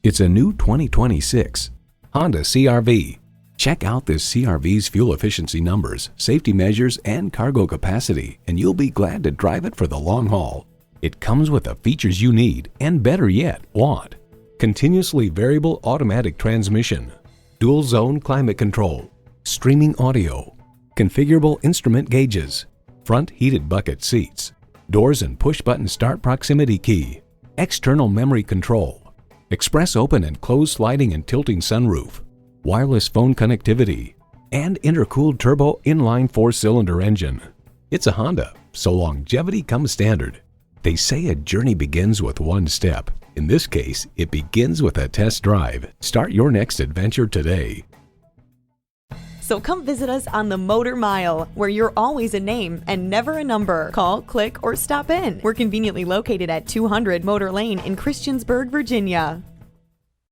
It's a new 2026 Honda CR-V. Check out this CR-V's fuel efficiency numbers, safety measures, and cargo capacity, and you'll be glad to drive it for the long haul. It comes with the features you need, and better yet, want. Continuously variable automatic transmission, dual zone climate control, streaming audio, configurable instrument gauges, front heated bucket seats, doors and push-button start proximity key, external memory control, express open and close sliding and tilting sunroof, wireless phone connectivity, and intercooled turbo inline 4-cylinder engine. It's a Honda, so longevity comes standard. They say a journey begins with one step. In this case, it begins with a test drive. Start your next adventure today. So come visit us on the Motor Mile, where you're always a name and never a number. Call, click, or stop in. We're conveniently located at 200 Motor Lane in Christiansburg, Virginia.